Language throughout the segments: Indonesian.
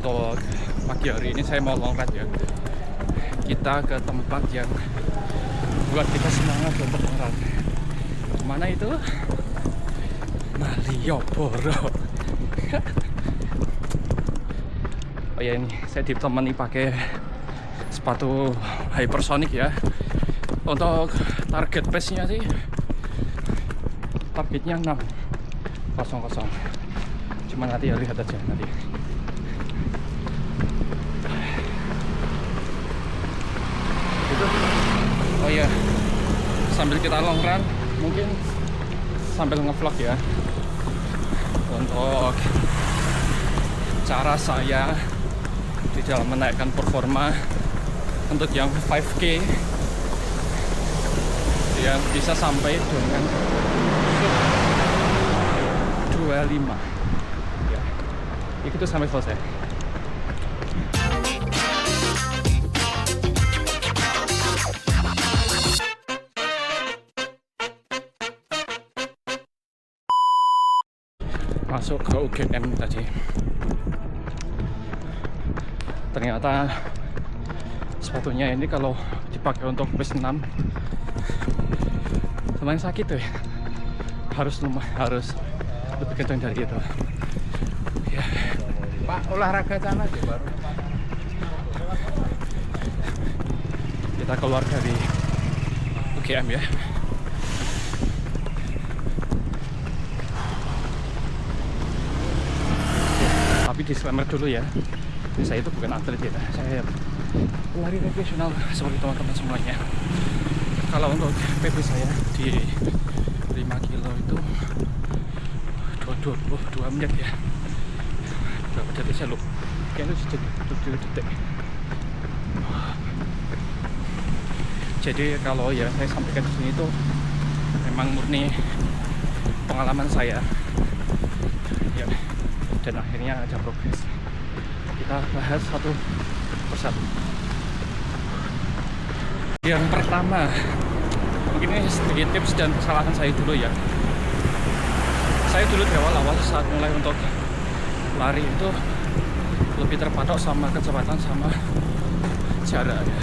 untuk pagi hari ini saya mau long ride ya. Kita ke tempat yang buat kita semangat untuk long ride. Mana itu? Malioboro. Oh ya, ini saya ditemani pakai sepatu hypersonic ya. Untuk target pace-nya sih, targetnya 6.00. Cuma nanti ya lihat aja nanti. Gitu. Oh iya, sambil kita long run mungkin sambil ngevlog ya, untuk cara saya di dalam menaikkan performa untuk yang 5K yang bisa sampai dengan 25 ya, itu sampai selesai. Masuk ke UGM tadi, ternyata sepatunya ini kalau dipakai untuk pace 6 lumayan sakit tuh ya. Harus lebih kencang dari itu ya. Pak, olahraga sana aja baru. Kita keluar dari UGM ya. Tapi disclaimer dulu ya, saya itu bukan atlet ya, saya pelari rekreasional seperti teman-teman semuanya. Kalau untuk PB saya di 5 kilo itu 22 menit ya. Berapa detik saya lupa, kayaknya itu 7 detik. Jadi kalau ya saya sampaikan di sini itu memang murni pengalaman saya ya, dan akhirnya ada progres. Kita bahas satu persatu. Yang pertama, mungkin ini sedikit tips dan kesalahan saya dulu ya. Saya dulu di awal-awal saat mulai untuk lari itu lebih terpatok sama kecepatan sama jarak ya.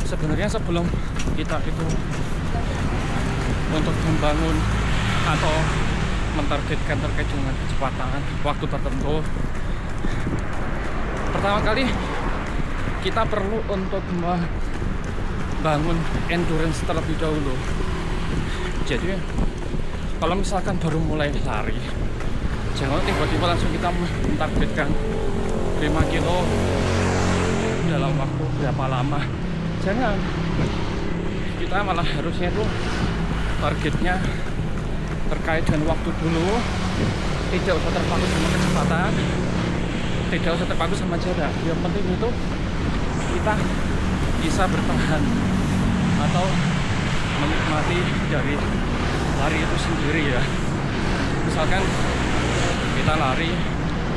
Sebenarnya sebelum kita itu untuk membangun atau mentargetkan terkait dengan kecepatan waktu tertentu, pertama kali kita perlu untuk membangun endurance terlebih dahulu. Jadi kalau misalkan baru mulai lari, jangan tiba-tiba langsung kita mentargetkan 5 kilo dalam waktu berapa lama. Jangan, kita malah harusnya itu targetnya terkait dengan waktu dulu. Tidak usah terpaku sama kecepatan, tidak usah terpaku sama jarak. Yang penting itu kita bisa bertahan atau menikmati dari lari itu sendiri ya. Misalkan kita lari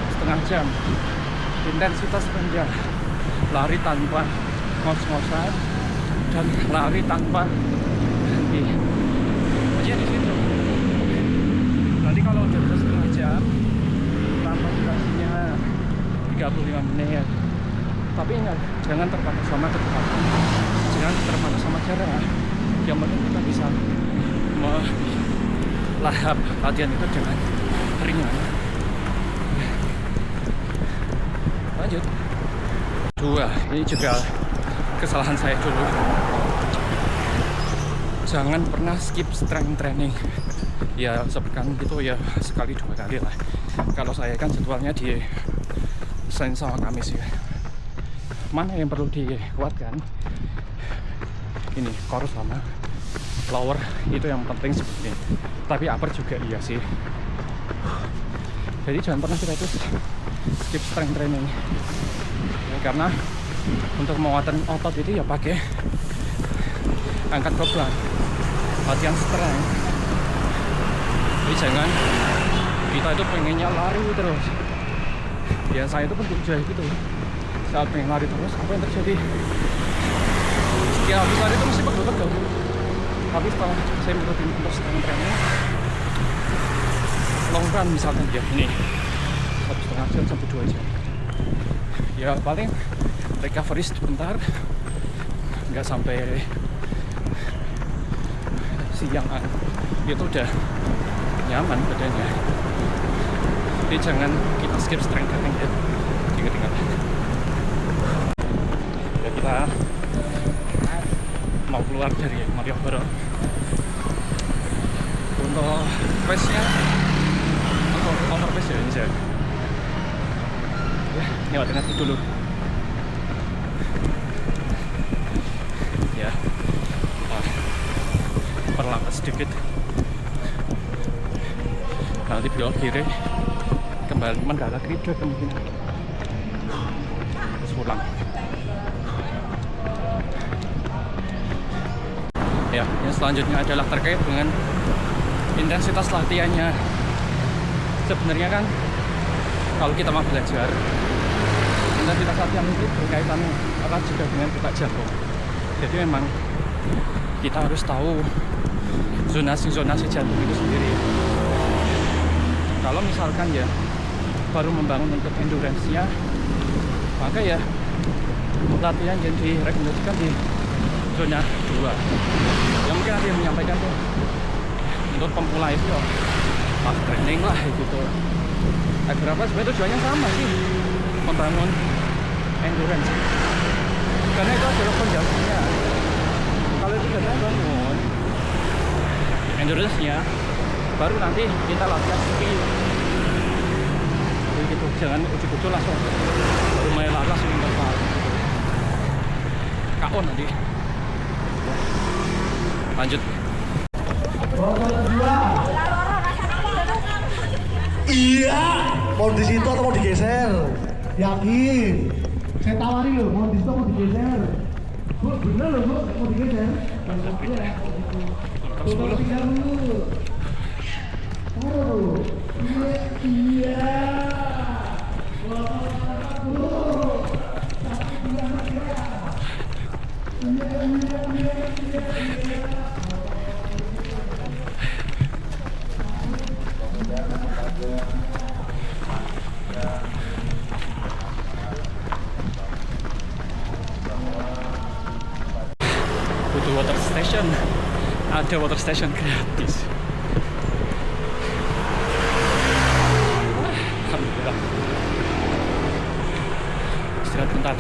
setengah jam, intensitas rendah, lari tanpa ngos-ngosan dan lari tanpa berhenti aja di situ. Nanti kalau udah setengah jam tanpa durasinya 35 menit, tapi ingat, jangan terpaku sama kecepatan, jangan terpaku sama jarak. Yang penting kita bisa melahap latihan itu dengan ringan. Lanjut. Dua, ini juga kesalahan saya dulu. Jangan pernah skip strength training. Ya sepekan itu ya sekali 2 kali lah. Kalau saya kan jadwalnya di Senin sama Kamis ya. Mana yang perlu dikuatkan? Ini core sama lower itu yang penting sebenarnya. Tapi upper juga iya sih. Jadi jangan pernah kita itu skip strength training ya, karena untuk menguatkan otot itu ya pakai angkat beban, latihan strength. Jadi jangan kita itu pengennya lari terus. Ya saya itu pun juga gitu. Saat pengen lari terus, apa yang terjadi? Ya habis lari itu mesti pegel-pegel. Tapi setelah saya merutin untuk strength training, long run misalkan ya, ini 1,5 jam sampai 2 jam, ya paling recovery sebentar, nggak sampai siangan, itu udah nyaman badannya. Jadi jangan kita skip strength training ya, ingat-ingat. Ya kita mau keluar dari Malioboro. Untuk pace-nya, untuk over pace ya aja. Ya, lewatin aja dulu. Ya, perlambat sedikit. Nanti belok kiri, kembali mendarat kiri kemungkinan. Terus pulang. Ya, yang selanjutnya adalah terkait dengan intensitas latihannya. Sebenarnya kan kalau kita mau belajar, intensitas latihan itu berkaitan erat juga dengan detak jantung. Jadi memang kita harus tahu zonasi jantung itu sendiri. Kalau misalkan ya baru membangun untuk endurance-nya, maka ya latihan yang direkomendasikan di zona 2. Yang mungkin ada yang menyampaikan tuh untuk pemula itu ya pas training lah gitu. Berapa sebenarnya tujuannya sama sih, membangun endurance. Karena itu adalah penjaganya. Kalau itu sudah bangun endurance-nya, baru nanti kita latihan speed. Jadi gitu, jangan ujuk-ujuk langsung baru mulai laras interval. KO nanti. Lanjut. Iya, mau di situ atau mau digeser? Yakin? Saya tawarin loh, mau di situ mau digeser. Bu, bener loh bu, mau digeser. Tolong tinggal dulu. Taruh. Iya. Butuh water station, ada water station gratis. Alhamdulillah. Istirahat bentar.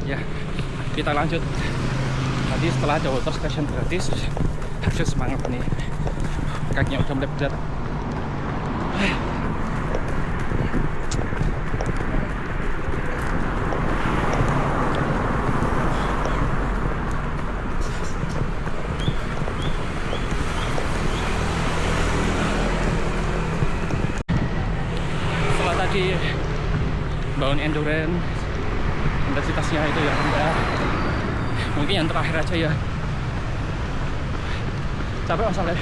Ya, kita lanjut. Tadi setelah ada water station gratis, harus semangat nih. Kakinya udah mulai berat. Setelah tadi bangun endurance, intensitasnya itu ya rendah, mungkin yang terakhir aja ya, capek masalah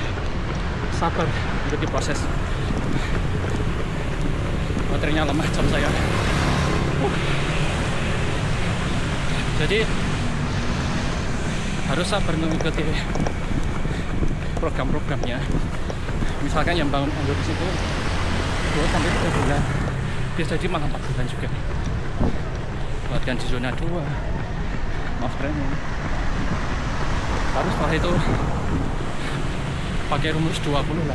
sabar untuk diproses. Baterainya lemah jam saya. Jadi harus sabar mengikuti program-programnya. Misalkan yang bangun endurance itu 2-3 bulan, bisa jadi malah 4 bulan juga. Latihan di zona 2 off training, baru setelah itu pakai rumus 20-80. 20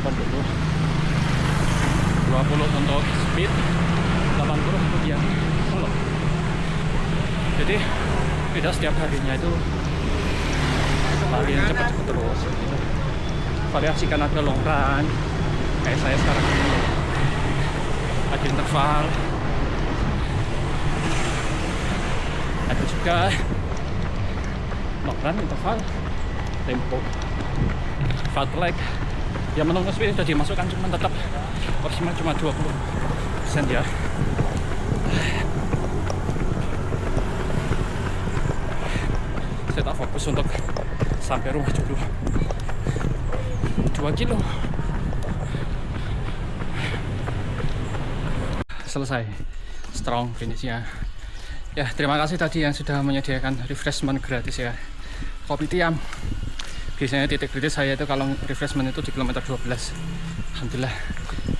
untuk speed, 80 untuk yang slow. Jadi tidak setiap harinya itu lari yang cepat-cepat terus. Variasikan, ada long run kayak saya sekarang ini, ada interval, ada juga long run, interval, tempo, fat leg. Yang menunggu speed sudah dimasukkan, cuma tetap maksimal cuma 20% ya. Saya tak fokus untuk sampai rumah dulu. 2 kilo selesai, strong finishnya ya. Terima kasih tadi yang sudah menyediakan refreshment gratis ya, kopi tiam. Biasanya titik kritis saya itu kalau refreshment itu di kilometer 12. Alhamdulillah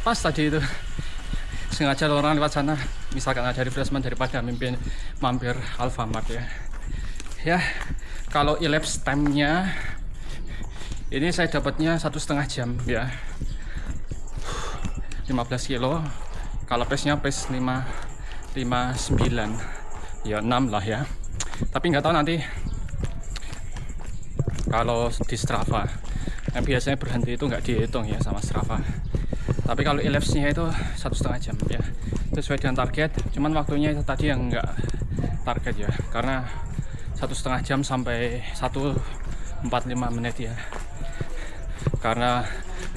pas tadi itu, sengaja orang lewat sana misalkan ada refreshment daripada mampir Alfamart ya. Ya kalau elapsed time-nya ini saya dapatnya 1,5 jam ya, 15 kilo. Kalau pace-nya pace 559 ya 6 lah ya. Tapi nggak tahu nanti kalau di Strava yang biasanya berhenti itu nggak dihitung ya sama Strava. Tapi kalau elapsed-nya itu 1,5 jam ya, sesuai dengan target. Cuman waktunya itu tadi yang nggak target ya, karena 1,5 jam sampai 1:45 menit ya, karena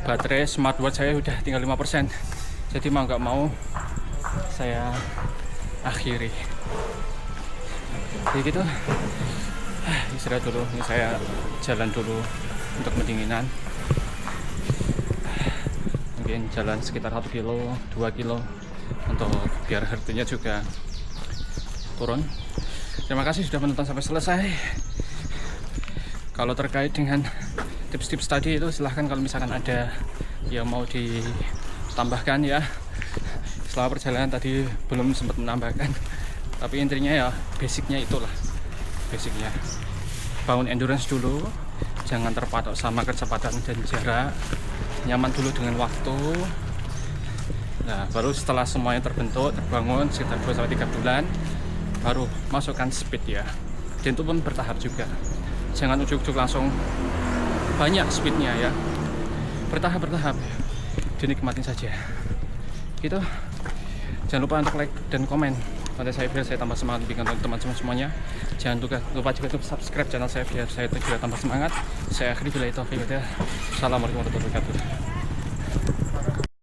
baterai smartwatch saya udah tinggal 5%. Jadi mau nggak mau saya akhiri. Jadi gitu, istirahat dulu. Ini saya jalan dulu untuk pendinginan. Mungkin jalan sekitar 1 kilo, 2 kilo untuk biar heartnya juga turun. Terima kasih sudah menonton sampai selesai. Kalau terkait dengan tips-tips tadi itu silahkan kalau misalkan ada yang mau ditambahkan ya. Selama perjalanan tadi belum sempat menambahkan, tapi intinya ya basicnya itulah, basicnya bangun endurance dulu, jangan terpatok sama kecepatan dan jarak, nyaman dulu dengan waktu. Nah baru setelah semuanya terbentuk, terbangun sekitar 2-3 bulan, baru masukkan speed ya. Dan itu pun bertahap juga, jangan ujuk-ujuk langsung banyak speednya ya, bertahap dinikmatin saja gitu. Jangan lupa untuk like dan komen pada saya biar saya tambah semangat bikin untuk teman-teman semuanya. Jangan lupa juga untuk subscribe channel saya biar saya juga tambah semangat. Saya akhiri bila itu. Assalamualaikum warahmatullahi wabarakatuh.